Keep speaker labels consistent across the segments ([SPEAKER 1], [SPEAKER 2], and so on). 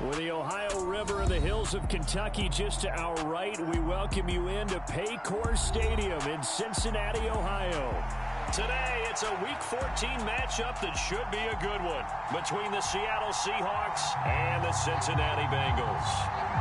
[SPEAKER 1] With the Ohio River and the hills of Kentucky just to our right, we welcome you into Paycor Stadium in Cincinnati, Ohio. Today, it's a Week 14 matchup that should be a good one between the Seattle Seahawks and the Cincinnati Bengals.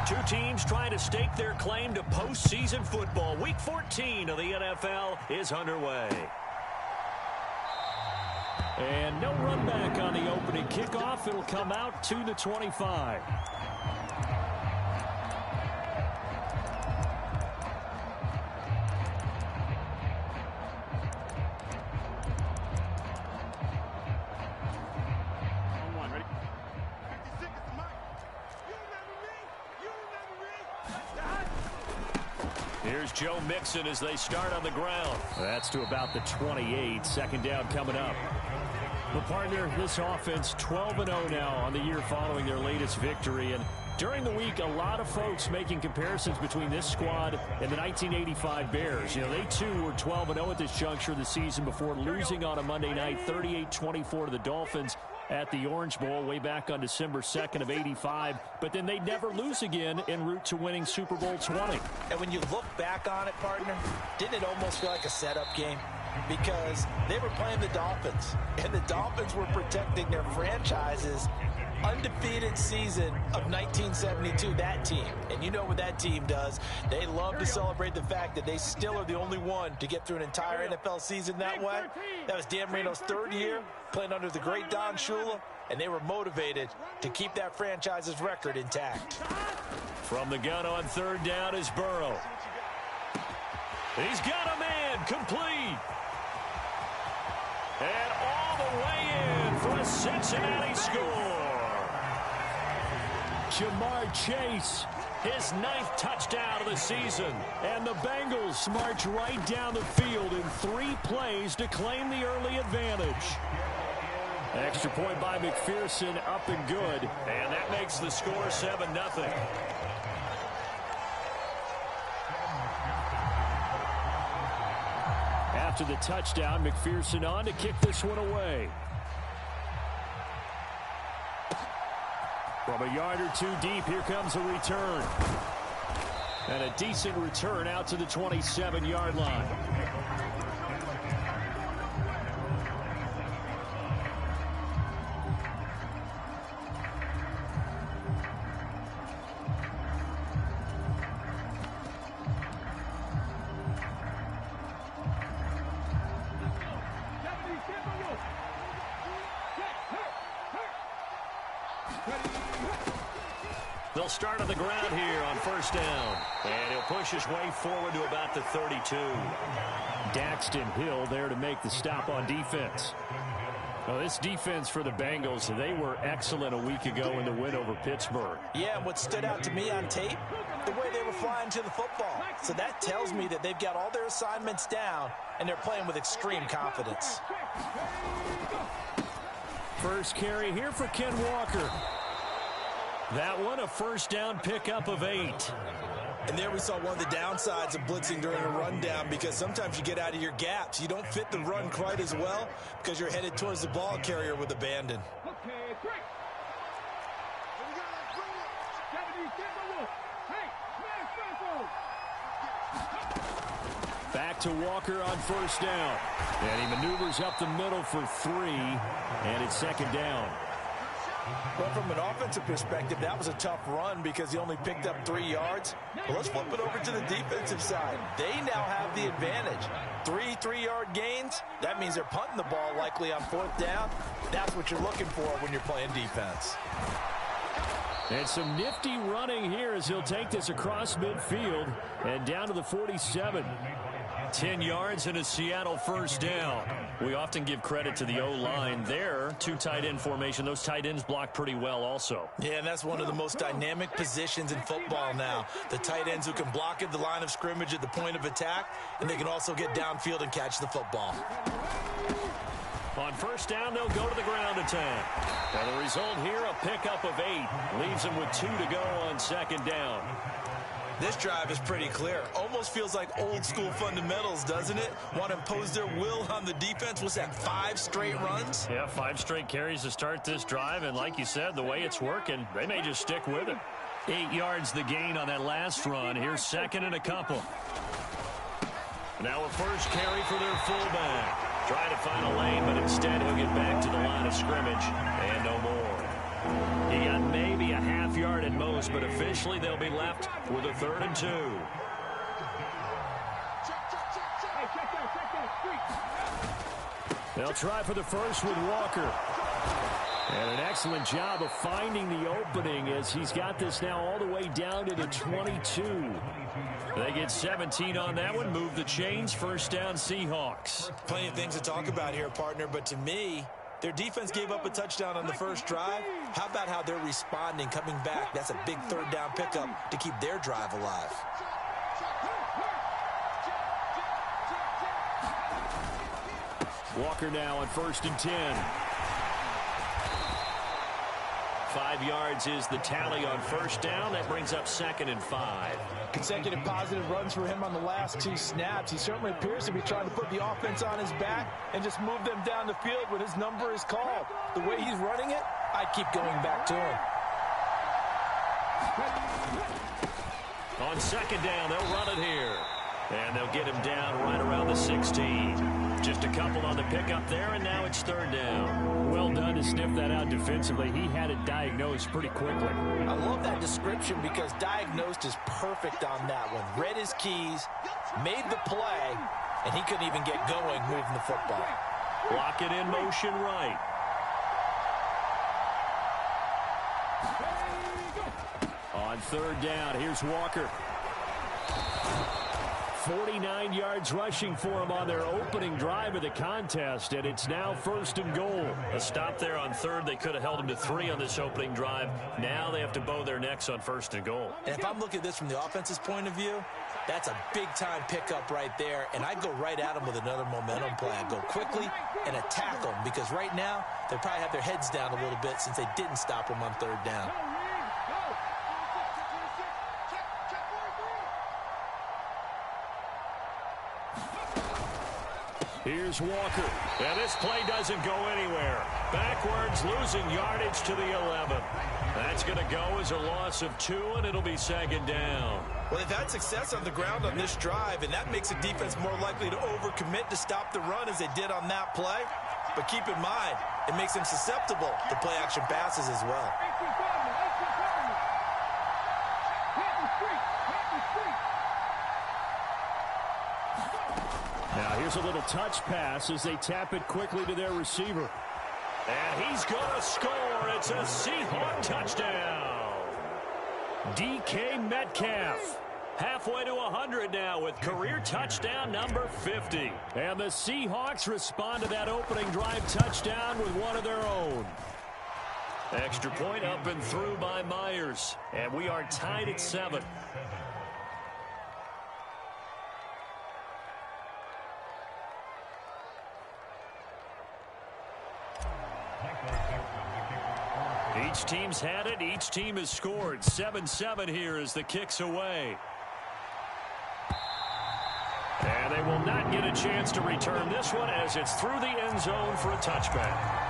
[SPEAKER 1] Two teams trying to stake their claim to postseason football. Week 14 of the NFL is underway. And no run back on the opening kickoff. It'll come out to the 25. Here's Joe Mixon as they start on the ground. That's to about the 28. Second down coming up. But partner, this offense 12-0 now on the year following their latest victory. And during the week, a lot of folks making comparisons between this squad and the 1985 Bears. You know, they too were 12-0 at this juncture of the season before losing on a Monday night 38-24 to the Dolphins at the Orange Bowl way back on December 2nd of 85. But then they never lose again en route to winning Super Bowl 20.
[SPEAKER 2] And when you look back on it, partner, didn't it almost feel like a setup game? Because they were playing the Dolphins, and the Dolphins were protecting their franchise's undefeated season of 1972, that team. And you know what that team does. They love to celebrate the fact that they still are the only one to get through an entire NFL season that way. That was Dan Marino's third year playing under the great Don Shula, and they were motivated to keep that franchise's record intact.
[SPEAKER 1] From the gun on third down is Burrow. He's got a man, complete. And all the way in for a Cincinnati score. Jamar Chase, his 9th touchdown of the season. And the Bengals march right down the field in 3 plays to claim the early advantage. Extra point by McPherson, up and good. And that makes the score 7-0. After the touchdown, McPherson on to kick this one away. From a yard or two deep, here comes a return. And a decent return out to the 27-yard line. They'll start on the ground here on first down. And he'll push his way forward to about the 32. Daxton Hill there to make the stop on defense. Well, this defense for the Bengals, they were excellent a week ago in the win over Pittsburgh.
[SPEAKER 2] Yeah, and what stood out to me on tape, the way they were flying to the football. So that tells me that they've got all their assignments down, and they're playing with extreme confidence.
[SPEAKER 1] First carry here for Ken Walker. That one, a first down pickup of 8.
[SPEAKER 3] And there we saw one of the downsides of blitzing during a rundown, because sometimes you get out of your gaps. You don't fit the run quite as well because you're headed towards the ball carrier with abandon.
[SPEAKER 1] Back to Walker on first down. And he maneuvers up the middle for 3, and it's second down.
[SPEAKER 2] Well, from an offensive perspective, that was a tough run because he only picked up 3 yards. Well, let's flip it over to the defensive side. They now have the advantage. 3 3-yard gains. That means they're punting the ball likely on fourth down. That's what you're looking for when you're playing defense.
[SPEAKER 1] And some nifty running here as he'll take this across midfield and down to the 47. 10 yards and a Seattle first down. We often give credit to the O-line there. 2 tight end formation. Those tight ends block pretty well also.
[SPEAKER 2] Yeah, and that's one of the most dynamic positions in football now. The tight ends who can block at the line of scrimmage at the point of attack, and they can also get downfield and catch the football.
[SPEAKER 1] On first down, they'll go to the ground attack. And the result here, a pickup of 8. Leaves them with 2 to go on second down.
[SPEAKER 3] This drive is pretty clear. Almost feels like old school fundamentals, doesn't it? Want to impose their will on the defense. What's that, 5 straight runs?
[SPEAKER 1] Yeah, 5 straight carries to start this drive. And like you said, the way it's working, they may just stick with it. 8 yards the gain on that last run. Here's second and a couple. Now a first carry for their fullback. Trying to find a lane, but instead he'll get back to the line of scrimmage. And no more. He got maybe a half yard at most, but officially they'll be left with a 3rd and 2. They'll try for the first with Walker. And an excellent job of finding the opening as he's got this now all the way down to the 22. They get 17 on that one, move the chains, first down Seahawks.
[SPEAKER 3] Plenty of things to talk about here, partner, but to me, their defense gave up a touchdown on the first drive. How about how they're responding, coming back? That's a big 3rd down pickup to keep their drive alive.
[SPEAKER 1] Walker now on 1st and 10. 5 yards is the tally on first down. That brings up 2nd and 5.
[SPEAKER 2] Consecutive positive runs for him on the last 2 snaps. He certainly appears to be trying to put the offense on his back and just move them down the field when his number is called. The way he's running it, I'd keep going back to him.
[SPEAKER 1] On 2nd down, they'll run it here. And they'll get him down right around the 16. Just a couple on the pickup there, and now it's 3rd down. Well done to sniff that out defensively. He had it diagnosed pretty quickly.
[SPEAKER 2] I love that description because diagnosed is perfect on that one. Read his keys, made the play, and he couldn't even get going moving the football.
[SPEAKER 1] Block it in motion right. On 3rd down, here's Walker. 49 yards rushing for him on their opening drive of the contest, and it's now 1st and goal. A stop there on 3rd. They could have held him to 3 on this opening drive. Now they have to bow their necks on 1st and goal.
[SPEAKER 2] And if I'm looking at this from the offense's point of view, that's a big-time pickup right there, and I'd go right at him with another momentum play. I'd go quickly and attack them because right now they probably have their heads down a little bit since they didn't stop him on 3rd down.
[SPEAKER 1] Here's Walker. And this play doesn't go anywhere. Backwards, losing yardage to the 11. That's going to go as a loss of 2, and it'll be 2nd down.
[SPEAKER 3] Well, they've had success on the ground on this drive, and that makes a defense more likely to overcommit to stop the run as they did on that play. But keep in mind, it makes them susceptible to play-action passes as well.
[SPEAKER 1] Now here's a little touch pass as they tap it quickly to their receiver. And he's going to score. It's a Seahawk touchdown. DK Metcalf. Halfway to 100 now with career touchdown number 50. And the Seahawks respond to that opening drive touchdown with one of their own. Extra point up and through by Myers. And we are tied at 7. Each team's had it. Each team has scored. 7-7 here as the kick's away. And they will not get a chance to return this one as it's through the end zone for a touchback.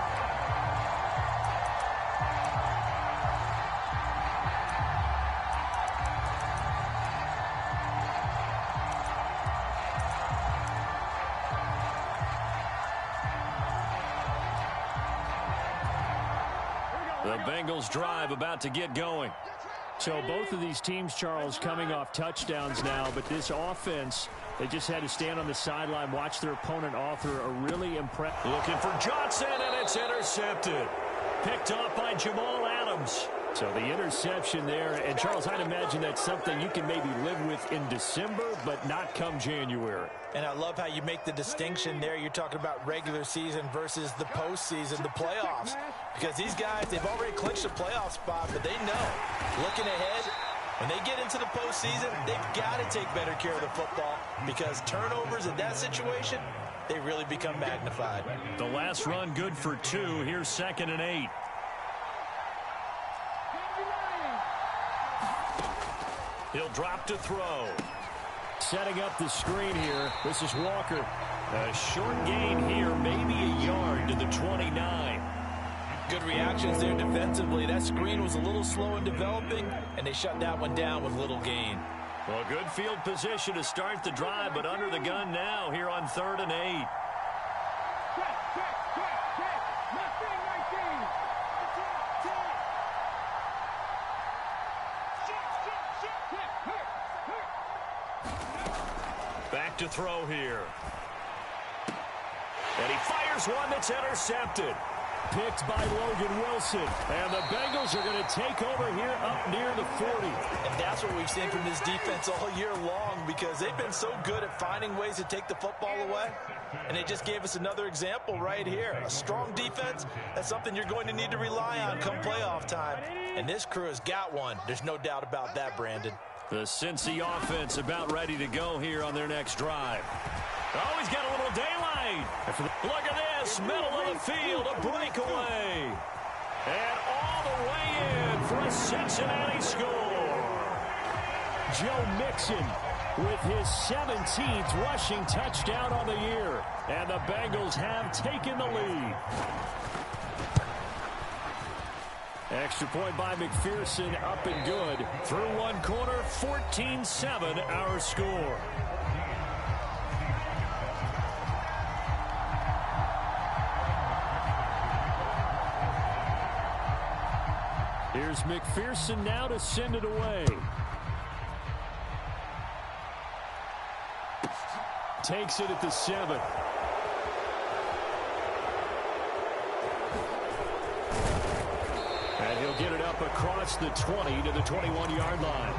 [SPEAKER 1] The Bengals drive about to get going. So both of these teams, Charles, coming off touchdowns now, but this offense, they just had to stand on the sideline, watch their opponent author a really impressive. Looking for Johnson, and it's intercepted. Picked off by Jamal Adams. So the interception there, and Charles, I'd imagine that's something you can maybe live with in December, but not come January.
[SPEAKER 2] And I love how you make the distinction there. You're talking about regular season versus the postseason, the playoffs. Because these guys, they've already clinched a playoff spot, but they know, looking ahead, when they get into the postseason, they've got to take better care of the football because turnovers in that situation, they really become magnified.
[SPEAKER 1] The last run good for 2. Here's 2nd and 8. He'll drop to throw. Setting up the screen here. This is Walker. A short gain here, maybe a yard to the 29.
[SPEAKER 2] Good reactions there defensively. That screen was a little slow in developing, and they shut that one down with little gain.
[SPEAKER 1] Well, good field position to start the drive, but under the gun now here on 3rd and 8. Back to throw here. And he fires one that's intercepted. Picked by Logan Wilson. And the Bengals are going to take over here up near the 40.
[SPEAKER 2] And that's what we've seen from this defense all year long, because they've been so good at finding ways to take the football away. And they just gave us another example right here. A strong defense, that's something you're going to need to rely on come playoff time. And this crew has got one. There's no doubt about that, Brandon.
[SPEAKER 1] The Cincy offense about ready to go here on their next drive. Oh, he's got a little daylight. Look at this, middle of the field, a breakaway. And all the way in for a Cincinnati score. Joe Mixon with his 17th rushing touchdown on the year. And the Bengals have taken the lead. Extra point by McPherson, up and good. Through one quarter, 14-7 our score. Here's McPherson now to send it away. Takes it at the 7. And he'll get it up across the 20 to the 21-yard line.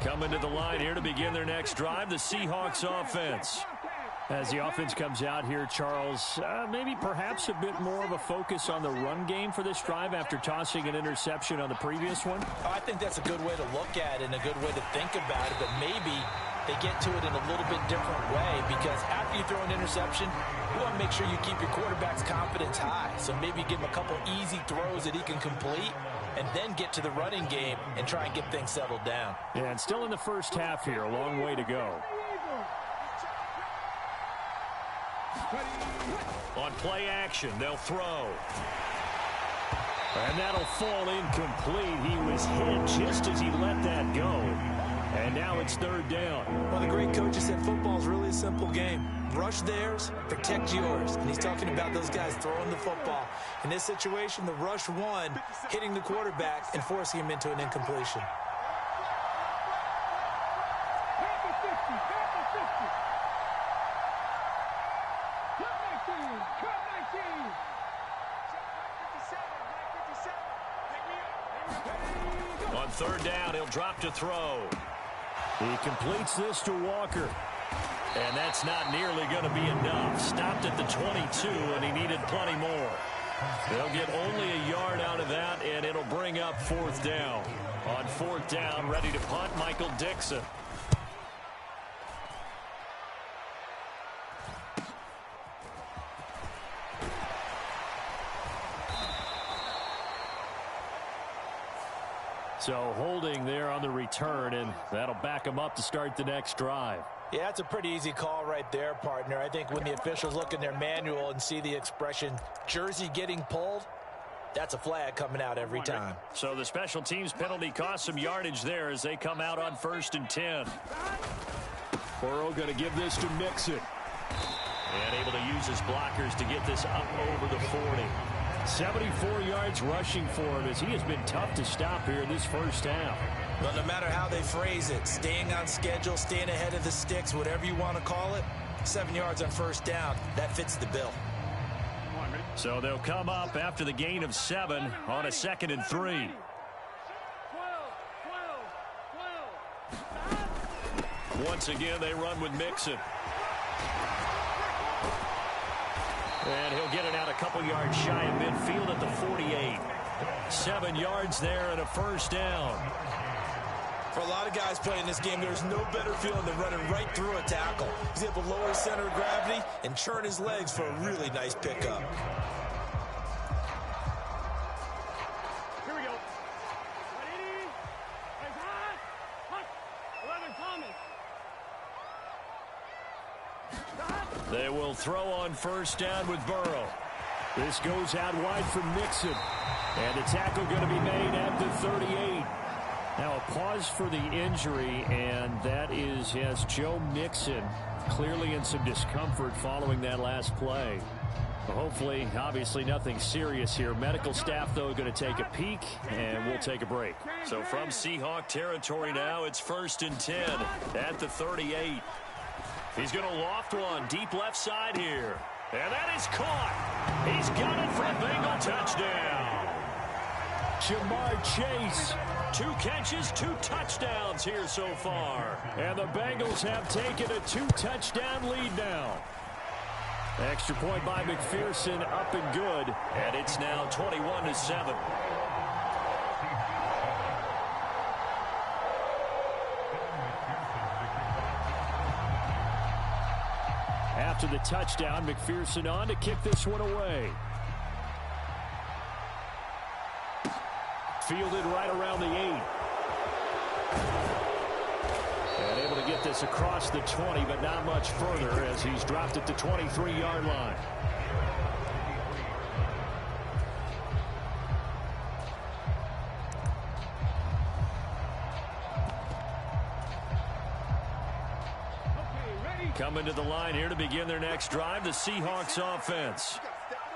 [SPEAKER 1] Coming to the line here to begin their next drive, the Seahawks offense. As the offense comes out here, Charles, maybe perhaps a bit more of a focus on the run game for this drive after tossing an interception on the previous one?
[SPEAKER 2] I think that's a good way to look at it and a good way to think about it, but maybe they get to it in a little bit different way, because after you throw an interception, you want to make sure you keep your quarterback's confidence high. So maybe give him a couple easy throws that he can complete and then get to the running game and try and get things settled down.
[SPEAKER 1] Yeah, and still in the first half here, a long way to go. On play action, they'll throw. And that'll fall incomplete. He was hit just as he let that go. And now it's 3rd down.
[SPEAKER 2] Well, the great coach has said football is really a simple game. Rush theirs, protect yours. And he's talking about those guys throwing the football. In this situation, the rush one, hitting the quarterback and forcing him into an incompletion.
[SPEAKER 1] On 3rd down, he'll drop to throw. He completes this to Walker. And that's not nearly going to be enough. Stopped at the 22, and he needed plenty more. They'll get only a yard out of that, and it'll bring up 4th down. On 4th down, ready to punt, Michael Dixon. So holding there on the return, and that'll back him up to start the next drive.
[SPEAKER 2] Yeah, it's a pretty easy call right there, partner. I think when the officials look in their manual and see the expression jersey getting pulled, that's a flag coming out every time.
[SPEAKER 1] So the special teams penalty cost some yardage there as they come out on 1st and 10. Burrow going to give this to Mixon. And able to use his blockers to get this up over the 40. 74 yards rushing for him as he has been tough to stop here in this first half.
[SPEAKER 2] Well, no matter how they phrase it, staying on schedule, staying ahead of the sticks, whatever you want to call it, 7 yards on 1st down, that fits the bill.
[SPEAKER 1] So they'll come up after the gain of 7 on a 2nd and 3. Once again, they run with Mixon. And he'll get it out a couple yards shy of midfield at the 48. 7 yards there and a first down.
[SPEAKER 3] For a lot of guys playing this game, there's no better feeling than running right through a tackle. He's able to lower his center of gravity and churn his legs for a really nice pickup.
[SPEAKER 4] Here we go.
[SPEAKER 1] They will throw on first down with Burrow. This goes out wide for Mixon. And the tackle going to be made at the 38. Now a pause for the injury, and that is, yes, Joe Mixon clearly in some discomfort following that last play. Well, hopefully, obviously nothing serious here. Medical staff, though, going to take a peek, and we'll take a break. So from Seahawk territory now, it's 1st and 10 at the 38. He's going to loft one deep left side here. And that is caught. He's got it for a Bengal touchdown. Jamar Chase, 2 catches, 2 touchdowns here so far. And the Bengals have taken a 2-touchdown lead now. Extra point by McPherson, up and good. And it's now 21-7. After the touchdown, McPherson on to kick this one away. Fielded right around the 8. And able to get this across the 20, but not much further as he's dropped at the 23-yard line. Coming to the line here to begin their next drive, the Seahawks offense.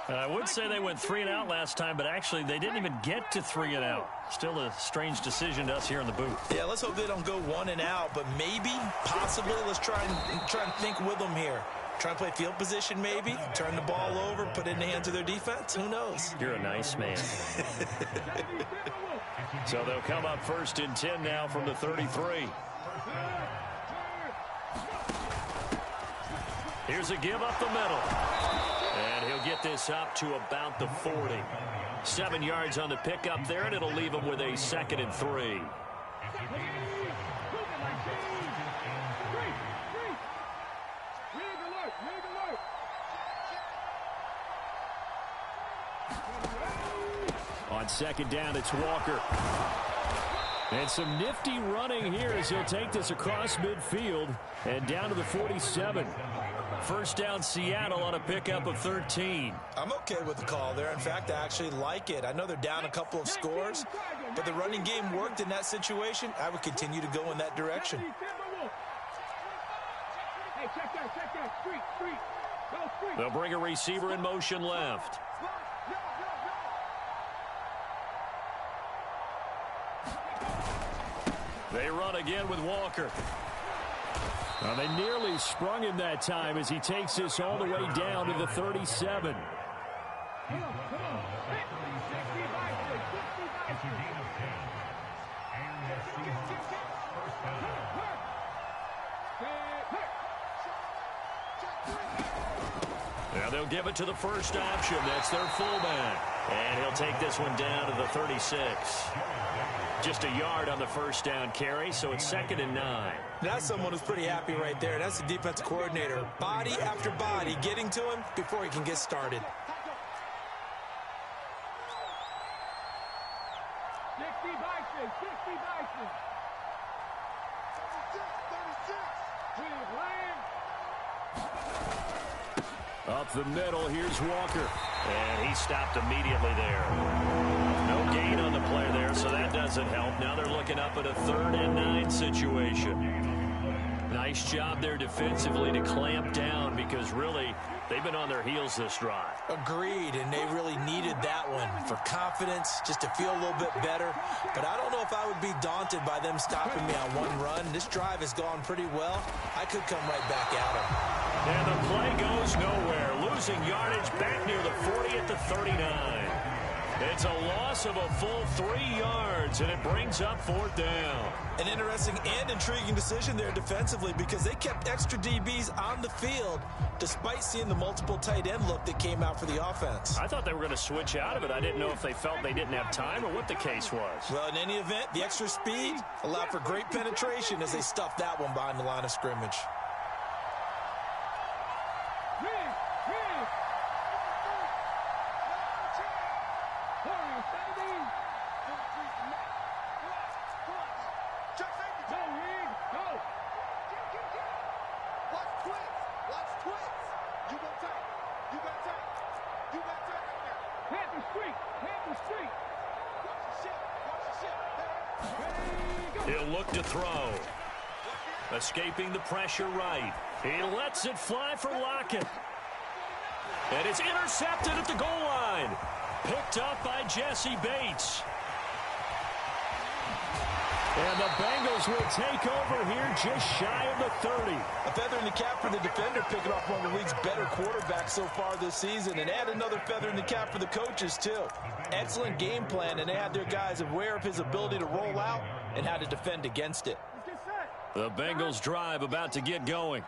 [SPEAKER 1] I would say they went 3 and out last time, but actually they didn't even get to 3 and out. Still a strange decision to us here in the booth.
[SPEAKER 3] Yeah, let's hope they don't go 1 and out, but maybe, possibly, let's try and think with them here. Try and play field position maybe, turn the ball over, put it in the hands of their defense. Who knows?
[SPEAKER 1] You're a nice man. So they'll come up 1st and 10 now from the 33. Here's a give up the middle. And he'll get this up to about the 40. 7 yards on the pickup there, and it'll leave him with a 2nd and 3. On 2nd down, it's Walker. And some nifty running here as he'll take this across midfield and down to the 47. First down, Seattle on a pickup of 13.
[SPEAKER 3] I'm okay with the call there. In fact, I actually like it. I know they're down a couple of scores, but the running game worked in that situation. I would continue to go in that direction.
[SPEAKER 1] They'll bring a receiver in motion left. They run again with Walker. Well, they nearly sprung him that time as he takes this all the way down to the 37. Now they'll give it to the first option. That's their fullback. And he'll take this one down to the 36. Just a yard on the first down carry, so it's 2nd and 9.
[SPEAKER 3] That's someone who's pretty happy right there. That's the defensive coordinator. Body after body getting to him before he can get started.
[SPEAKER 1] Up the middle, here's Walker. And he stopped immediately there. No gain on the play there, so that doesn't help. Now they're looking up at a 3rd and 9 situation. Nice job there defensively to clamp down because really they've been on their heels this drive.
[SPEAKER 3] Agreed, and they really needed that one for confidence, just to feel a little bit better. But I don't know if I would be daunted by them stopping me on one run. This drive has gone pretty well. I could come right back at them.
[SPEAKER 1] And the play goes nowhere. Losing yardage back near the 40 at the 39. It's a loss of a full 3 yards, and it brings up 4th down.
[SPEAKER 3] An interesting and intriguing decision there defensively because they kept extra DBs on the field despite seeing the multiple tight end look that came out for the offense.
[SPEAKER 1] I thought they were going to switch out of it. I didn't know if they felt they didn't have time or what the case was.
[SPEAKER 3] Well, in any event, the extra speed allowed for great penetration as they stuffed that one behind the line of scrimmage.
[SPEAKER 1] He'll look to throw. Escaping the pressure right. He lets it fly for Lockett. And it's intercepted at the goal line. Picked up by Jesse Bates. And the Bengals will take over here just shy of the 30.
[SPEAKER 3] A feather in the cap for the defender, picking off one of the league's better quarterbacks so far this season. And add another feather in the cap for the coaches, too. Excellent game plan, and they had their guys aware of his ability to roll out and how to defend against it.
[SPEAKER 1] The Bengals drive about to get going.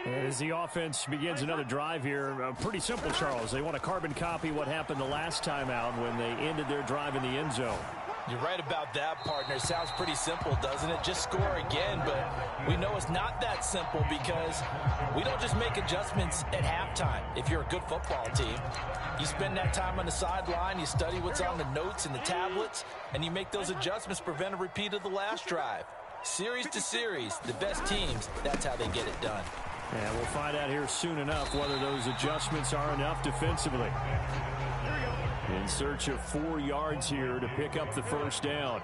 [SPEAKER 1] As the offense begins another drive here, pretty simple, Charles. They want to carbon copy what happened the last time out when they ended their drive in the end zone.
[SPEAKER 3] You're right about that, partner. Sounds pretty simple, doesn't it? Just score again, but we know it's not that simple because we don't just make adjustments at halftime. If you're a good football team, you spend that time on the sideline, you study what's on the notes and the tablets, and you make those adjustments, prevent a repeat of the last drive. Series to series, the best teams, that's how they get it done.
[SPEAKER 1] And we'll find out here soon enough whether those adjustments are enough defensively. In search of 4 yards here to pick up the first down.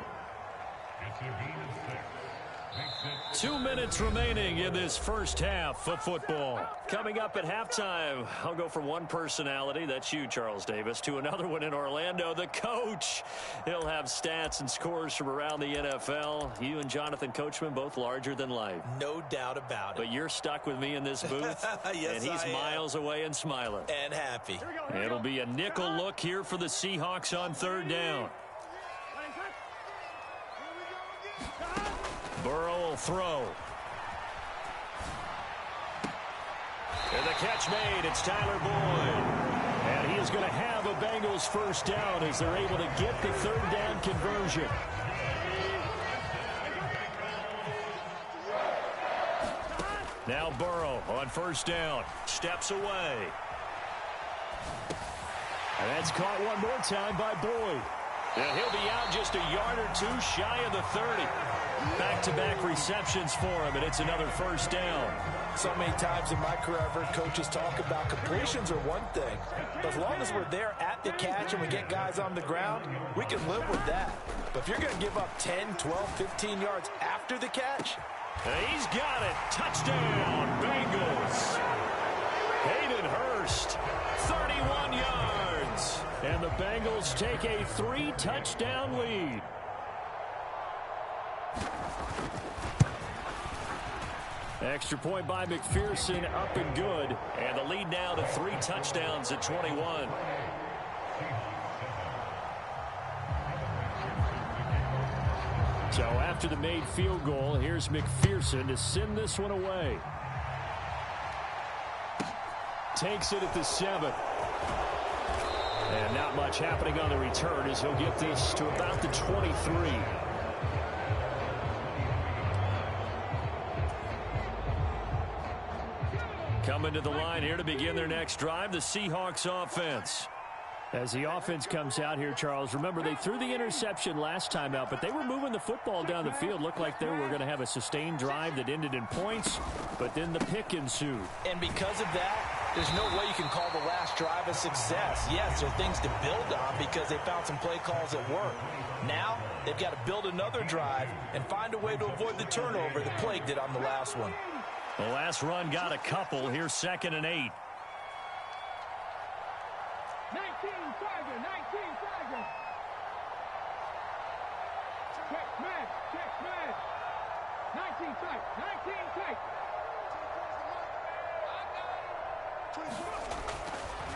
[SPEAKER 1] 2 minutes remaining in this first half of football. Coming up at halftime, I'll go from one personality, that's you, Charles Davis, to another one in Orlando, the coach. He'll have stats and scores from around the NFL. You and Jonathan Coachman both larger than life.
[SPEAKER 3] No doubt about it.
[SPEAKER 1] But you're stuck with me in this booth,
[SPEAKER 3] yes,
[SPEAKER 1] and he's miles away and smiling.
[SPEAKER 3] And happy.
[SPEAKER 1] It'll be a nickel look here for the Seahawks on 3rd down. Burrow will throw. And the catch made. It's Tyler Boyd. And he is going to have a Bengals first down as they're able to get the 3rd down conversion. Now Burrow on 1st down. Steps away. And that's caught one more time by Boyd. And he'll be out just a yard or two shy of the 30. Back-to-back receptions for him, and it's another first down.
[SPEAKER 3] So many times in my career, I've heard coaches talk about completions are one thing. But as long as we're there at the catch and we get guys on the ground, we can live with that. But if you're going to give up 10, 12, 15 yards after the catch.
[SPEAKER 1] He's got it. Touchdown, Bengals. Hayden Hurst, 31 yards. And the Bengals take a 3-touchdown lead. Extra point by McPherson, up and good. And the lead now to 3 touchdowns at 21. So after the made field goal, here's McPherson to send this one away. Takes it at the 7. And not much happening on the return as he'll get this to about the 23. Coming to the line here to begin their next drive, the Seahawks offense. As the offense comes out here, Charles, remember they threw the interception last time out, but they were moving the football down the field. Looked like they were going to have a sustained drive that ended in points, but then the pick ensued.
[SPEAKER 3] And because of that, there's no way you can call the last drive a success. Yes, there are things to build on because they found some play calls that work. Now, they've got to build another drive and find a way to avoid the turnover that plagued it on the last one.
[SPEAKER 1] The last run got a couple. Here's 2nd and 8.
[SPEAKER 4] 19 Tiger, 19 Tiger. Check man. 19 tight, 19 tight.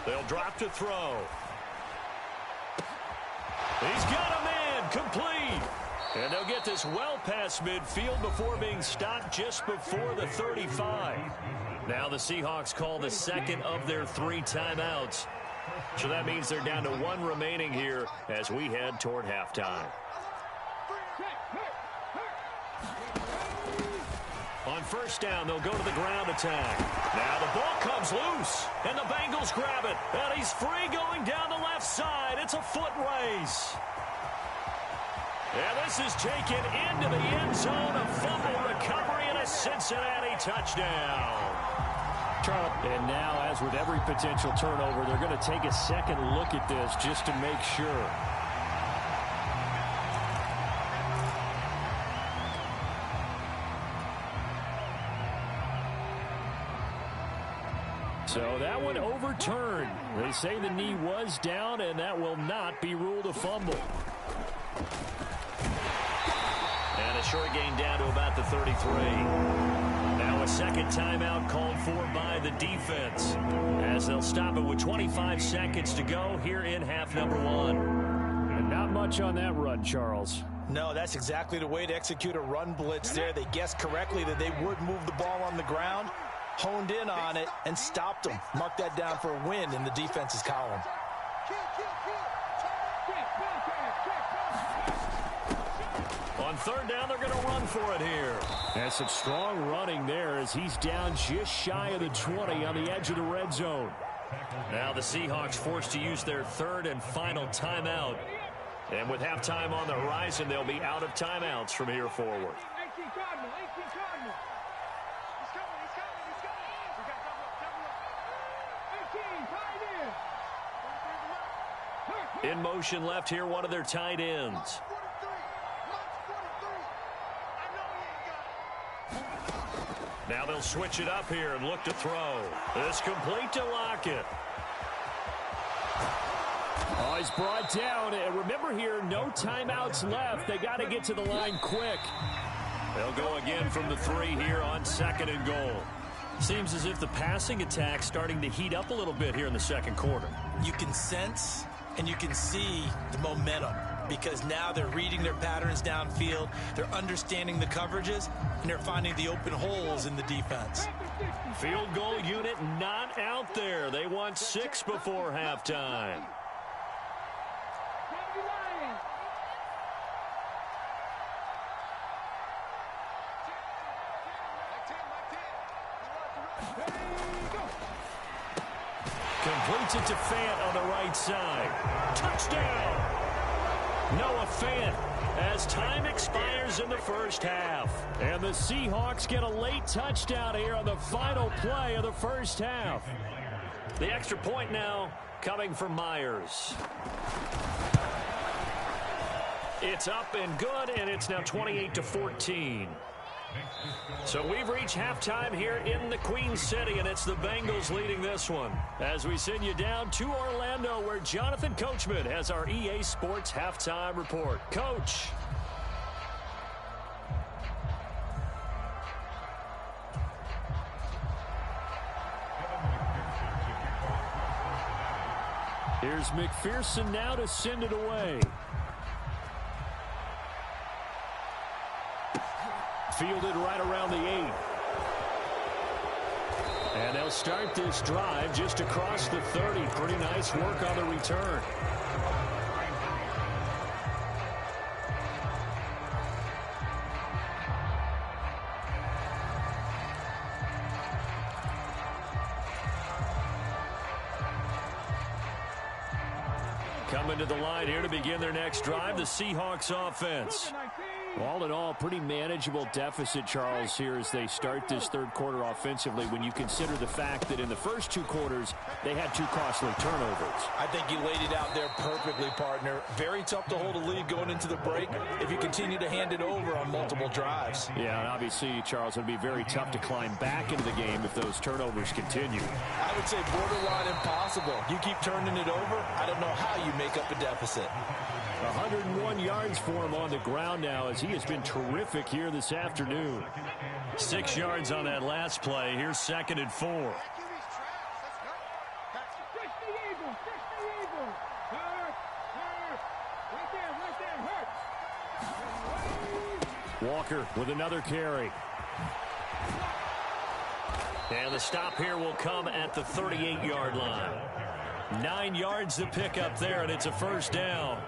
[SPEAKER 1] They'll drop to throw. He's got a man complete. And they'll get this well past midfield before being stopped just before the 35. Now the Seahawks call the second of their 3 timeouts. So that means they're down to 1 remaining here as we head toward halftime. On first down, they'll go to the ground attack. Now the ball comes loose, and the Bengals grab it. And he's free going down the left side. It's a foot race. And this is taken into the end zone. A fumble recovery and a Cincinnati touchdown. And now, as with every potential turnover, they're going to take a second look at this just to make sure. So that one overturned. They say the knee was down, and that will not be ruled a fumble. And a short gain down to about the 33. Now a second timeout called for by the defense as they'll stop it with 25 seconds to go here in half number 1. And not much on that run, Charles.
[SPEAKER 2] No, that's exactly the way to execute a run blitz there. They guessed correctly that they would move the ball on the ground, honed in on it, and stopped them. Mark that down for a win in the defense's column.
[SPEAKER 1] On third down, they're going to run for it here. And some strong running there as he's down just shy of the 20 on the edge of the red zone. Now the Seahawks forced to use their third and final timeout. And with halftime on the horizon, they'll be out of timeouts from here forward. In motion left here, one of their tight ends. Now they'll switch it up here and look to throw. This complete to Lockett. Oh, he's brought down. And remember here, no timeouts left. They got to get to the line quick. They'll go again from the 3 here on second and goal. Seems as if the passing attack's starting to heat up a little bit here in the second quarter.
[SPEAKER 3] You can sense and you can see the momentum because now they're reading their patterns downfield, they're understanding the coverages, and they're finding the open holes in the defense.
[SPEAKER 1] Field goal unit not out there. They want 6 before halftime. Completes it to Fant on the right side. Touchdown! Noah Fant as time expires in the first half. And the Seahawks get a late touchdown here on the final play of the first half. The extra point now coming from Myers. It's up and good, and it's now 28-14. So we've reached halftime here in the Queen City, and it's the Bengals leading this one. As we send you down to Orlando, where Jonathan Coachman has our EA Sports halftime report. Coach. Here's McPherson now to send it away. Fielded right around the 8. And they'll start this drive just across the 30. Pretty nice work on the return. Coming to the line here to begin their next drive, the Seahawks offense. All in all, pretty manageable deficit, Charles, here as they start this third quarter offensively when you consider the fact that in the first 2 quarters, they had 2 costly turnovers.
[SPEAKER 2] I think you laid it out there perfectly, partner. Very tough to hold a lead going into the break if you continue to hand it over on multiple drives.
[SPEAKER 1] Yeah, and obviously, Charles, it would be very tough to climb back into the game if those turnovers continue.
[SPEAKER 2] I would say borderline impossible. You keep turning it over, I don't know how you make up a deficit.
[SPEAKER 1] 101 yards for him on the ground now as he has been terrific here this afternoon. 6 yards on that last play. Here's 2nd and 4. Walker with another carry. And the stop here will come at the 38-yard line. 9 yards to pick up there, and it's a first down.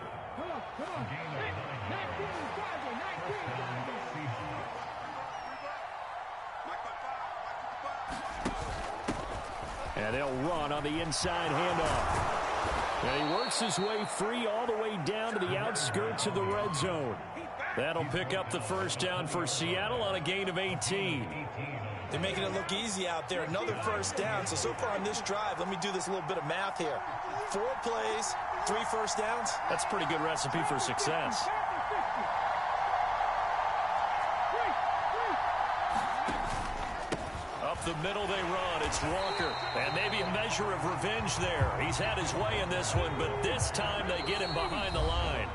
[SPEAKER 1] And they'll run on the inside handoff. And he works his way free all the way down to the outskirts of the red zone. That'll pick up the first down for Seattle on a gain of 18.
[SPEAKER 2] They're making it look easy out there. Another first down. So far on this drive, let me do this little bit of math here. 4 plays, 3 first downs.
[SPEAKER 1] That's a pretty good recipe for success. Up the middle they run. It's Walker. And maybe a measure of revenge there. He's had his way in this one, but this time they get him behind the line.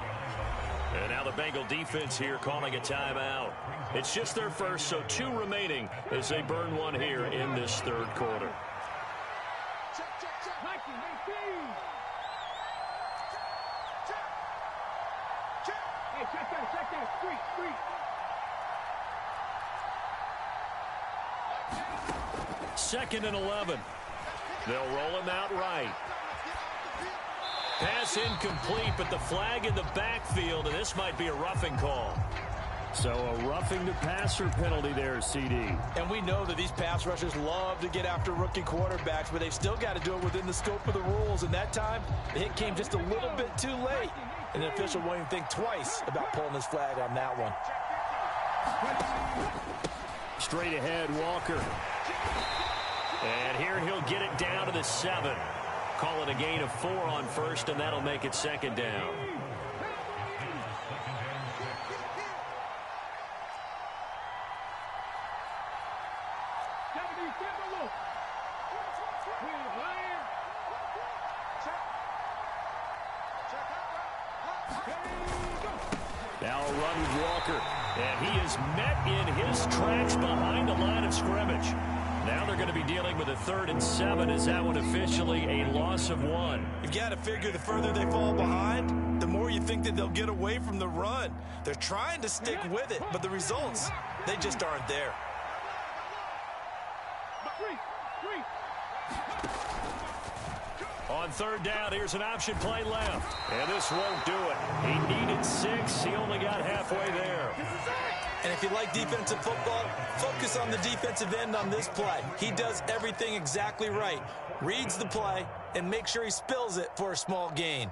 [SPEAKER 1] And now the Bengal defense here calling a timeout. It's just their first, so 2 remaining as they burn one here in this third quarter. Second and 11. They'll roll him out right. Pass incomplete, but the flag in the backfield, and this might be a roughing call. So a roughing the passer penalty there, CD.
[SPEAKER 2] And we know that these pass rushers love to get after rookie quarterbacks, but they've still got to do it within the scope of the rules. And that time, the hit came just a little bit too late. And the official won't even think twice about pulling his flag on that one.
[SPEAKER 1] Straight ahead, Walker. And here he'll get it down to the 7. Call it a gain of 4 on first, and that'll make it second down. Now a run with Walker, and he is met in his tracks behind the line of scrimmage. Now they're going to be dealing with a 3rd and 7. Is that one officially a loss of 1?
[SPEAKER 2] You've got to figure the further they fall behind, the more you think that they'll get away from the run. They're trying to stick with it, but the results, they just aren't there.
[SPEAKER 1] On 3rd down, here's an option play left. And this won't do it. He needed 6. He only got halfway there.
[SPEAKER 2] And if you like defensive football, focus on the defensive end on this play. He does everything exactly right. Reads the play and makes sure he spills it for a small gain.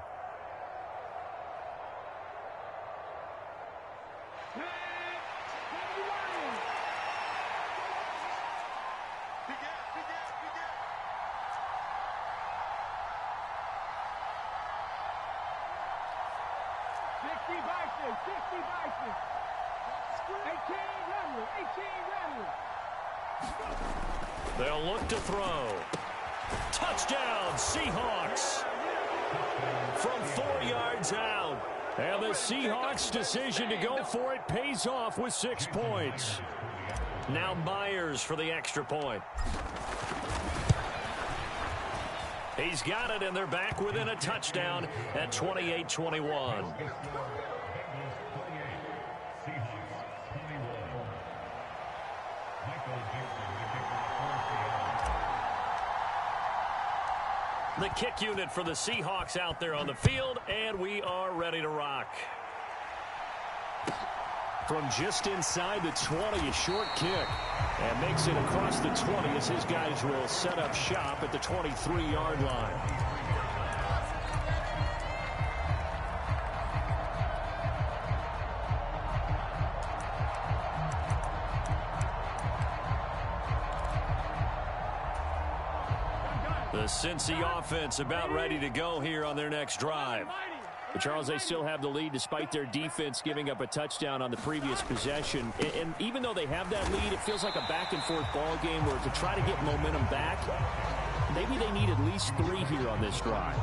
[SPEAKER 1] They'll look to throw. Touchdown, Seahawks. From 4 yards out. And the Seahawks' decision to go for it pays off with 6 points. Now Myers for the extra point. He's got it, and they're back within a touchdown at 28-21. The kick unit for the Seahawks out there on the field, and we are ready to rock. From just inside the 20, a short kick. And makes it across the 20 as his guys will set up shop at the 23-yard line. The Cincy offense about ready to go here on their next drive. But Charles, they still have the lead despite their defense giving up a touchdown on the previous possession. And even though they have that lead, it feels like a back-and-forth ball game where to try to get momentum back, maybe they need at least 3 here on this drive.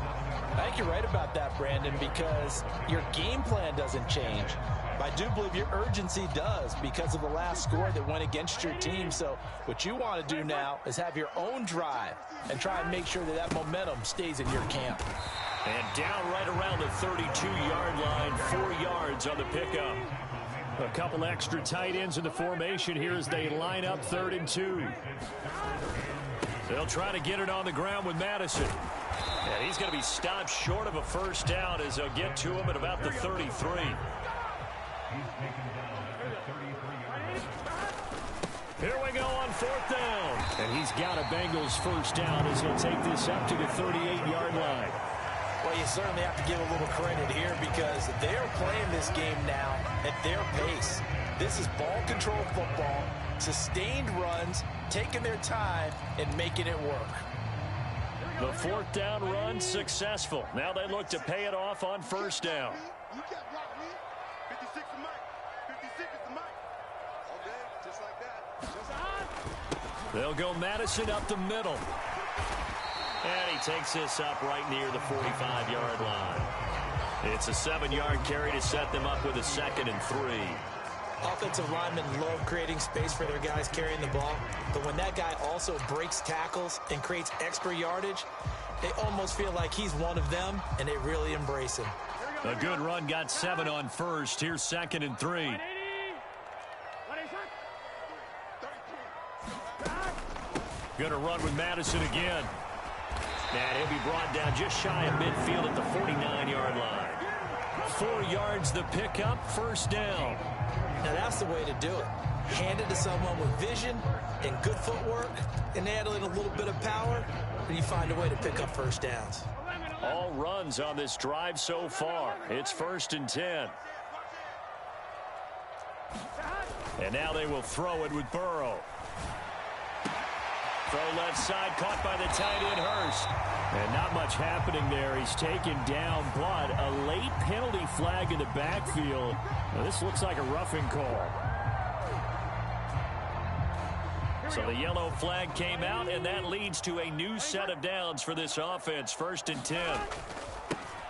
[SPEAKER 2] I think you're right about that, Brandon, because your game plan doesn't change. I do believe your urgency does because of the last score that went against your team. So what you want to do now is have your own drive and try and make sure that that momentum stays in your camp.
[SPEAKER 1] And down right around the 32-yard line, 4 yards on the pickup. A couple extra tight ends in the formation here as they line up 3rd and 2. They'll try to get it on the ground with Madison. And he's going to be stopped short of a first down as they'll get to him at about the 33. Here we go on 4th down. And he's got a Bengals first down as he'll take this up to the 38-yard line.
[SPEAKER 2] Well, you certainly have to give a little credit here because they're playing this game now at their pace. This is ball control football, sustained runs, taking their time, and making it work.
[SPEAKER 1] The 4th down run successful. Now they look to pay it off on first down.
[SPEAKER 5] You got blocked, man. 56 is Mike. 56 is the Mike. Okay, just like that.
[SPEAKER 1] They'll go Madison up the middle. And he takes this up right near the 45-yard line. It's a 7-yard carry to set them up with a 2nd and 3.
[SPEAKER 3] Offensive linemen love creating space for their guys carrying the ball, but when that guy also breaks tackles and creates extra yardage, they almost feel like he's one of them, and they really embrace him.
[SPEAKER 1] A good run got 7 on first. Here's 2nd and 3. Gonna run with Madison again. And he'll be brought down just shy of midfield at the 49-yard line. 4 yards the pickup, first down.
[SPEAKER 3] Now that's the way to do it. Hand it to someone with vision and good footwork and add in a little bit of power, and you find a way to pick up first downs.
[SPEAKER 1] All runs on this drive so far. It's 1st and 10. And now they will throw it with Burrow. Throw left side, caught by the tight end Hurst. And not much happening there. He's taken down, but a late penalty flag in the backfield. Now, this looks like a roughing call. So the yellow flag came out, and that leads to a new set of downs for this offense. 1st and 10.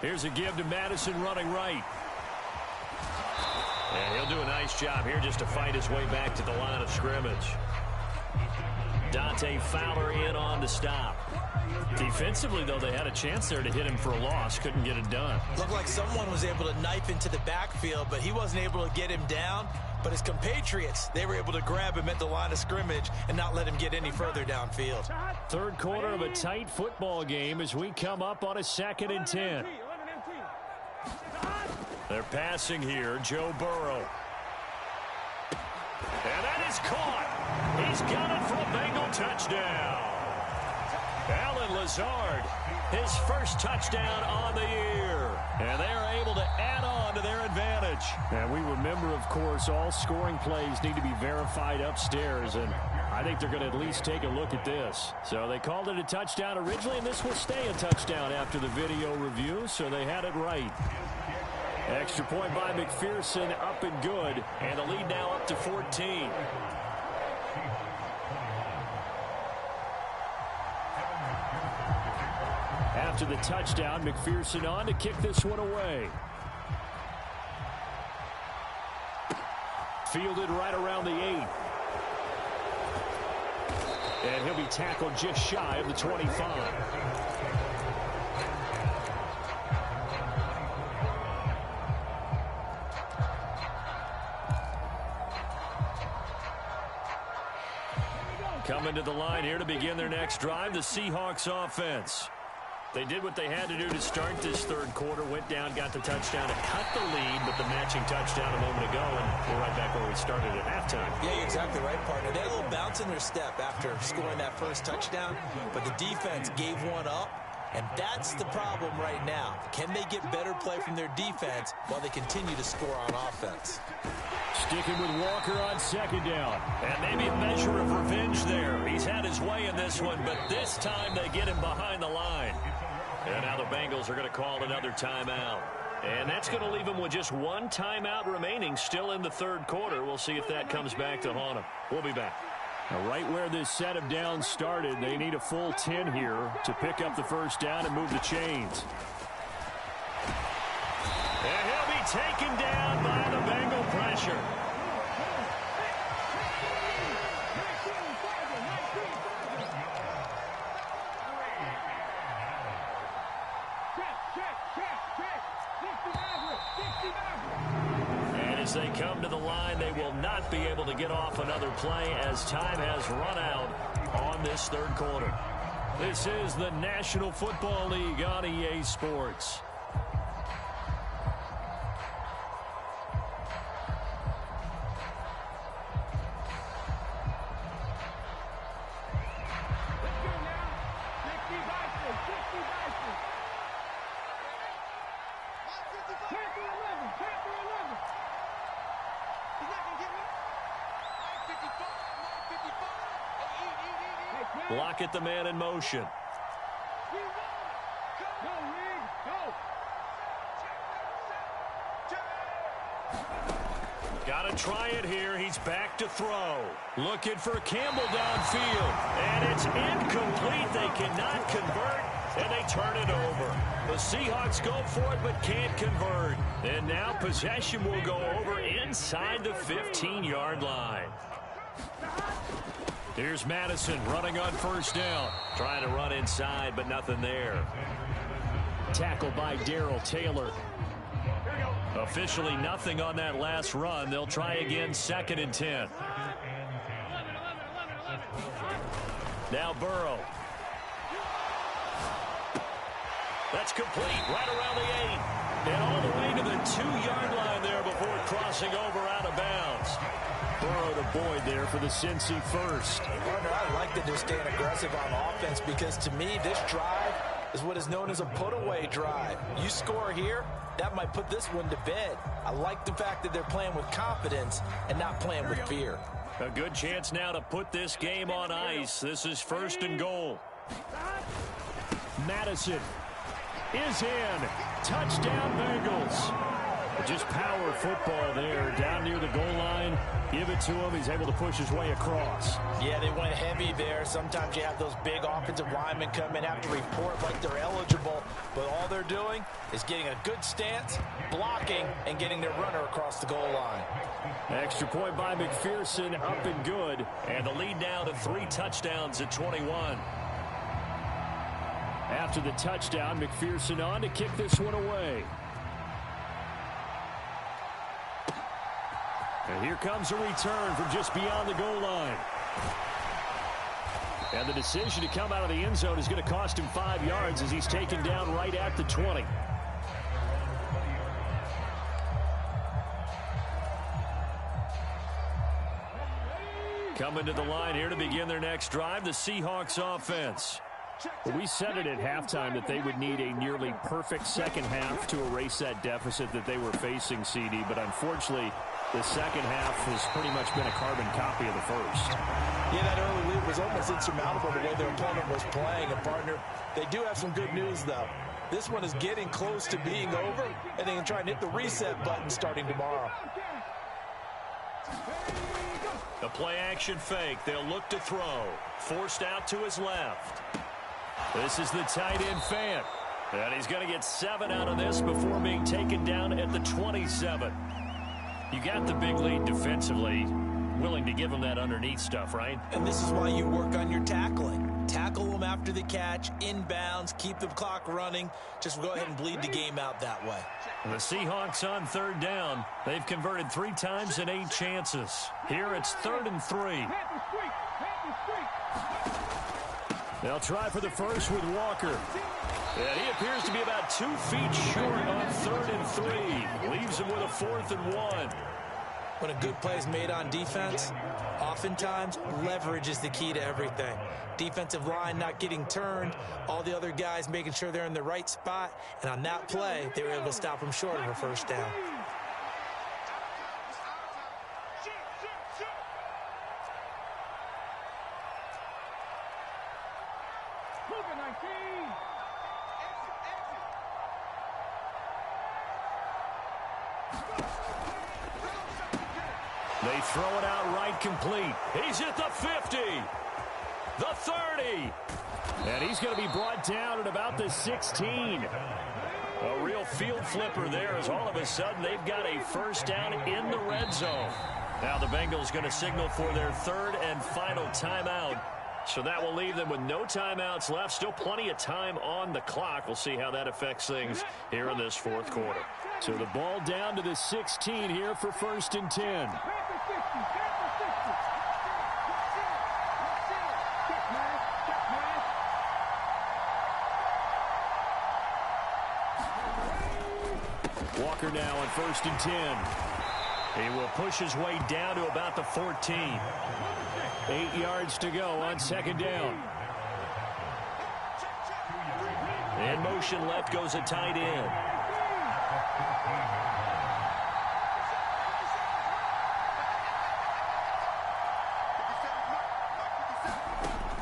[SPEAKER 1] Here's a give to Madison running right. And he'll do a nice job here just to fight his way back to the line of scrimmage. Dante Fowler in on the stop. Defensively, though, they had a chance there to hit him for a loss. Couldn't get it done.
[SPEAKER 3] Looked like someone was able to knife into the backfield, but he wasn't able to get him down. But his compatriots, they were able to grab him at the line of scrimmage and not let him get any further downfield.
[SPEAKER 1] 3rd quarter of a tight football game as we come up on a 2nd and 10. They're passing here, Joe Burrow. And that is caught. He's got it for a Bengal touchdown. Allen Lazard, his first touchdown on the year. And they are able to add on to their advantage. And we remember, of course, all scoring plays need to be verified upstairs. And I think they're going to at least take a look at this. So they called it a touchdown originally, and this will stay a touchdown after the video review. So they had it right. Extra point by McPherson, up and good. And the lead now up to 14. After the touchdown, McPherson on to kick this one away. Fielded right around the 8. And he'll be tackled just shy of the 25. Coming to the line here to begin their next drive, the Seahawks offense. They did what they had to do to start this 3rd quarter, went down, got the touchdown to cut the lead, but the matching touchdown a moment ago, and we're right back where we started at halftime.
[SPEAKER 3] Yeah, you're exactly right, partner. They had a little bounce in their step after scoring that first touchdown, but the defense gave one up, and that's the problem right now. Can they get better play from their defense while they continue to score on offense?
[SPEAKER 1] Sticking with Walker on 2nd down. And maybe a measure of revenge there. He's had his way in this one, but this time they get him behind the line. And now the Bengals are going to call another timeout. And that's going to leave them with just one timeout remaining still in the 3rd quarter. We'll see if that comes back to haunt them. We'll be back. Now, right where this set of downs started, they need a full 10 here to pick up the first down and move the chains. And he'll be taken down by the Bengal pressure. As they come to the line, they will not be able to get off another play as time has run out on this third quarter. This is the National Football League on EA Sports. Lockett, the man in motion. Got to try it here. He's back to throw. Looking for Campbell downfield. And it's incomplete. They cannot convert, and they turn it over. The Seahawks go for it but can't convert. And now possession will go over inside the 15-yard line. Here's Madison running on first down. Trying to run inside, but nothing there. Tackled by Darrell Taylor. Officially nothing on that last run. They'll try again, 2nd and 10. Now Burrow. That's complete right around the 8. And all the way to the 2-yard line there before crossing over out of bounds. Burrow to Boyd there for the Cincy first.
[SPEAKER 2] Partner, I like that they're staying aggressive on offense because to me this drive is what is known as a put-away drive. You score here, that might put this one to bed. I like the fact that they're playing with confidence and not playing with fear.
[SPEAKER 1] A good chance now to put this game on ice. This is 1st and goal. Madison is in. Touchdown Bengals. Just power football there down near the goal line. Give it to him. He's able to push his way across.
[SPEAKER 2] Yeah, they went heavy there. Sometimes you have those big offensive linemen come in, have to report like they're eligible. But all they're doing is getting a good stance, blocking, and getting their runner across the goal line.
[SPEAKER 1] Extra point by McPherson, up and good. And the lead now to 3 touchdowns at 21. After the touchdown, McPherson on to kick this one away. And here comes a return from just beyond the goal line. And the decision to come out of the end zone is going to cost him 5 yards as he's taken down right at the 20. Coming to the line here to begin their next drive, the Seahawks offense. We said it at halftime that they would need a nearly perfect second half to erase that deficit that they were facing, CD. But unfortunately, the second half has pretty much been a carbon copy of the first.
[SPEAKER 2] Yeah, that early lead was almost insurmountable the way their opponent was playing. And, partner, they do have some good news, though. This one is getting close to being over, and they can try and hit the reset button starting tomorrow.
[SPEAKER 1] The play-action fake. They'll look to throw. Forced out to his left. This is the tight end Fant. And he's going to get 7 out of this before being taken down at the 27. You got the big lead defensively. Willing to give him that underneath stuff, right?
[SPEAKER 3] And this is why you work on your tackling. Tackle them after the catch, inbounds, keep the clock running. Just go ahead and bleed the game out that way.
[SPEAKER 1] The Seahawks on 3rd down. They've converted 3 times in 8 chances. Here it's 3rd and 3. They'll try for the first with Walker. And he appears to be about 2 feet short on 3rd and 3. Leaves him with a 4th and 1.
[SPEAKER 3] When a good play is made on defense, oftentimes leverage is the key to everything. Defensive line not getting turned, all the other guys making sure they're in the right spot, and on that play, they were able to stop them short of a first down.
[SPEAKER 1] They throw it out right complete. He's at the 50. The 30. And he's going to be brought down at about the 16. A real field flipper there as all of a sudden they've got a first down in the red zone. Now the Bengals going to signal for their 3rd and final timeout So that will leave them with no timeouts left. Still plenty of time on the clock. We'll see how that affects things here in this fourth quarter. So the ball down to the 16 here for 1st and 10. Walker now on 1st and 10. He will push his way down to about the 14. 8 yards to go on 2nd down. In motion left goes a tight end.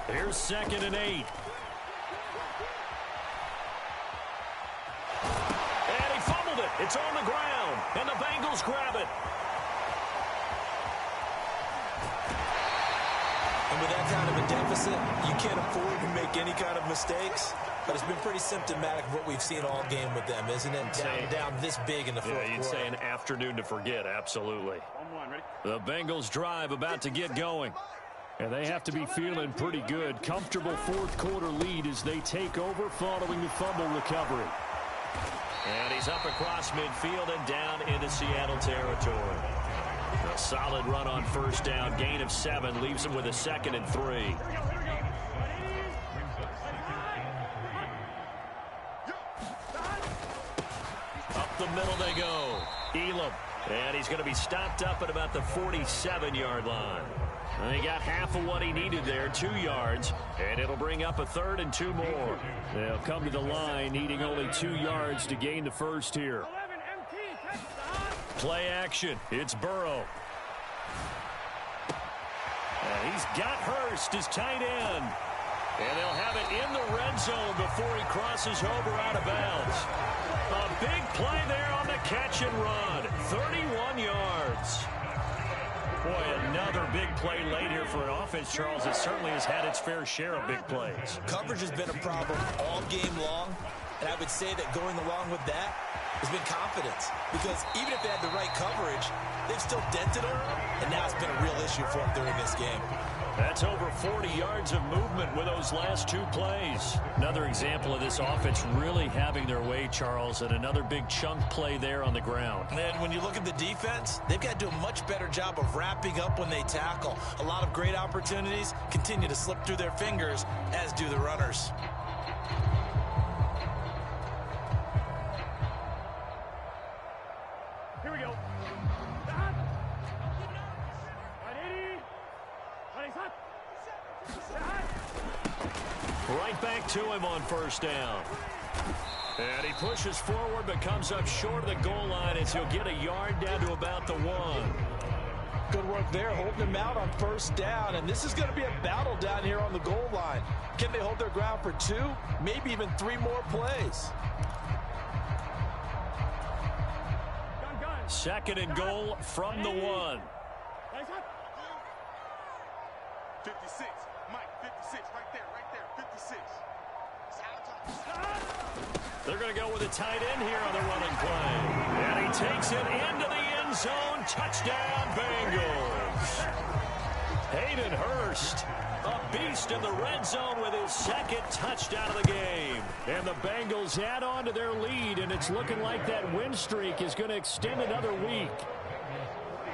[SPEAKER 1] Here's 2nd and 8. And he fumbled it. It's on the ground. And the Bengals grab it.
[SPEAKER 3] And with that kind of a deficit, you can't afford to make any kind of mistakes. But it's been pretty symptomatic of what we've seen all game with them, isn't it? Down this big in the fourth quarter.
[SPEAKER 1] You'd say an afternoon to forget, absolutely. The Bengals drive about to get going. And they have to be feeling pretty good. Comfortable fourth quarter lead as they take over following the fumble recovery.
[SPEAKER 2] And he's up across midfield and down into Seattle territory. A solid run on 1st down. Gain of 7 leaves him with a 2nd and 3. Up the middle they go. Elam. And he's going to be stopped up at about the 47-yard line.
[SPEAKER 1] And he got half of what he needed there, 2 yards, and it'll bring up a 3rd and 2 more. They'll come to the line needing only 2 yards to gain the first here. Play action. It's Burrow. And he's got Hurst as tight end. And they'll have it in the red zone before he crosses over out of bounds. A big play there on the catch and run. 31 yards. Boy, another big play late here for an offense, Charles. It certainly has had its fair share of big plays.
[SPEAKER 3] Coverage has been a problem all game long, and I would say that going along with that has been confidence. Because even if they had the right coverage, they've still dented them, and now it's been a real issue for them during this game.
[SPEAKER 1] That's over 40 yards of movement with those last 2 plays. Another example of this offense really having their way, Charles, and another big chunk play there on the ground.
[SPEAKER 3] And when you look at the defense, they've got to do a much better job of wrapping up when they tackle. A lot of great opportunities continue to slip through their fingers, as do the runners.
[SPEAKER 4] Here we go.
[SPEAKER 1] Right back to him on 1st down. And he pushes forward but comes up short of the goal line as he'll get a yard down to about the 1.
[SPEAKER 3] Good work there, holding them out on 1st down. And this is going to be a battle down here on the goal line. Can they hold their ground for 2, maybe even 3 more plays?
[SPEAKER 1] 2nd and goal from the 1.
[SPEAKER 5] 56. Mike, 56. Right there. 56.
[SPEAKER 1] They're going to go with a tight end here on the running play. And he takes it into the end zone. Touchdown, Bengals. Hayden Hurst, a beast in the red zone with his 2nd touchdown of the game. And the Bengals add on to their lead, and it's looking like that win streak is going to extend another week.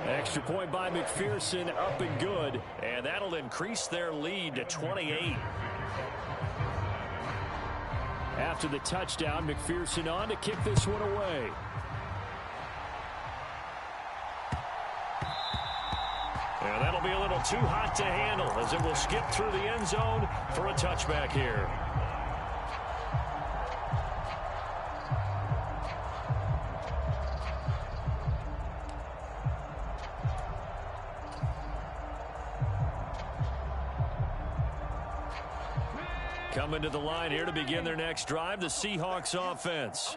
[SPEAKER 1] Extra point by McPherson, up and good. And that'll increase their lead to 28. After the touchdown, McPherson on to kick this one away. And that'll be a little too hot to handle as it will skip through the end zone for a touchback here. Coming to the line here to begin their next drive, the Seahawks offense.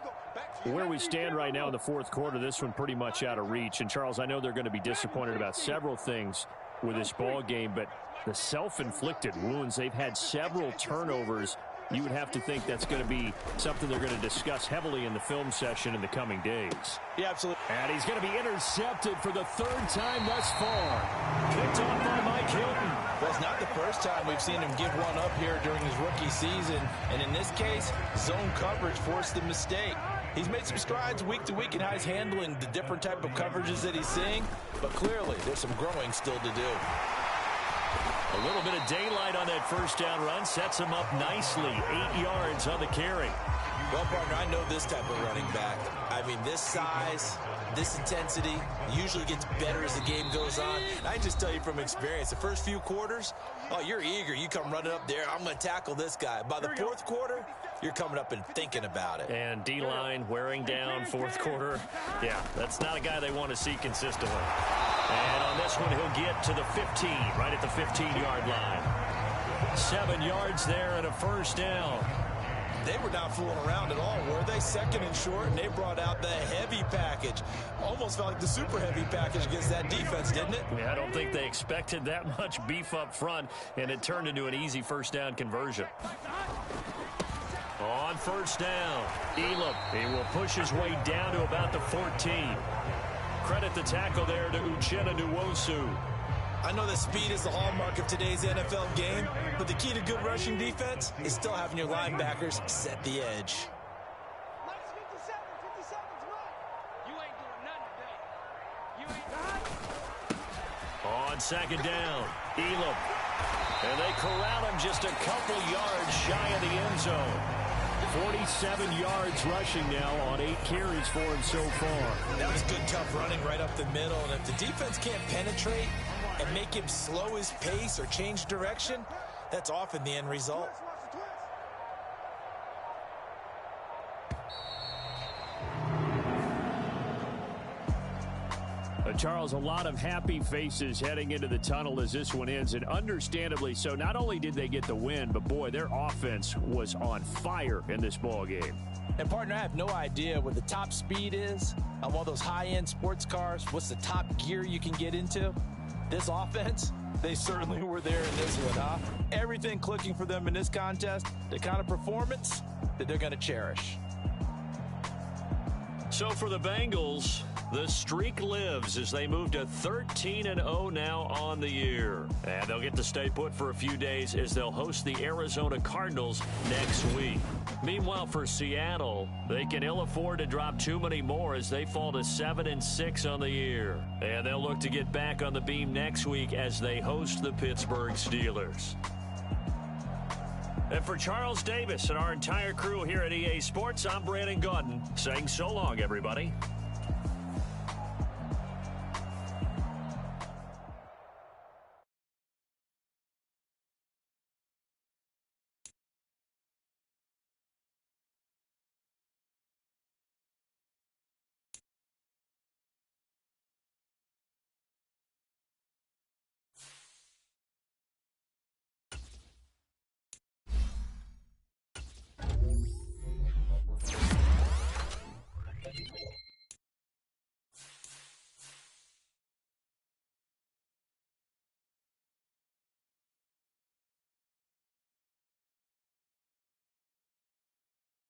[SPEAKER 1] Where we stand right now in the fourth quarter, this one pretty much out of reach. And, Charles, I know they're going to be disappointed about several things with this ball game, but the self-inflicted wounds, they've had several turnovers you would have to think that's going to be something they're going to discuss heavily in the film session in the coming days.
[SPEAKER 2] Yeah, absolutely.
[SPEAKER 1] And he's going to be intercepted for the third time thus far. Picked off by Mike Hilton.
[SPEAKER 2] Well, it's not the first time we've seen him give one up here during his rookie season. And in this case, zone coverage forced the mistake. He's made some strides week to week in how he's handling the different type of coverages that he's seeing. But clearly, there's some growing still to do.
[SPEAKER 1] A little bit of daylight on that first down run sets him up nicely. 8 yards on the carry.
[SPEAKER 2] Well, partner, I know this type of running back. I mean, this size, this intensity usually gets better as the game goes on. And I just tell you from experience, the first few quarters, oh, you're eager. You come running up there. I'm going to tackle this guy. By the fourth quarter, you're coming up and thinking about it.
[SPEAKER 1] And D-line wearing down fourth quarter. Yeah, that's not a guy they want to see consistently. And on this one, he'll get to the 15, right at the 15-yard line. 7 yards there and a first down.
[SPEAKER 2] They were not fooling around at all, were they? Second and short, and they brought out the heavy package. Almost felt like the super heavy package against that defense, didn't it?
[SPEAKER 1] Yeah, I don't think they expected that much beef up front, and it turned into an easy first down conversion. On first down, Elam, he will push his way down to about the 14. Credit the tackle there to Uchenna Nwosu.
[SPEAKER 2] I know that speed is the hallmark of today's NFL game, but the key to good rushing defense is still having your linebackers set the edge.
[SPEAKER 1] On second down, Elam. And they corral him just a couple yards shy of the end zone. 47 yards rushing now on 8 carries for him so far.
[SPEAKER 2] That was good, tough running right up the middle. And if the defense can't penetrate and make him slow his pace or change direction, that's often the end result.
[SPEAKER 1] Charles, a lot of happy faces heading into the tunnel as this one ends, and understandably so. Not only did they get the win, but boy, their offense was on fire in this ball game.
[SPEAKER 2] And partner, I have no idea what the top speed is on one of those high-end sports cars. What's the top gear you can get into? This offense, they certainly were there in this one, huh? Everything clicking for them in this contest, the kind of performance that they're going to cherish.
[SPEAKER 1] So for the Bengals, the streak lives as they move to 13-0 now on the year. And they'll get to stay put for a few days as they'll host the Arizona Cardinals next week. Meanwhile, for Seattle, they can ill afford to drop too many more as they fall to 7-6 on the year. And they'll look to get back on the beam next week as they host the Pittsburgh Steelers. And for Charles Davis and our entire crew here at EA Sports, I'm Brandon Gaudin saying so long, everybody.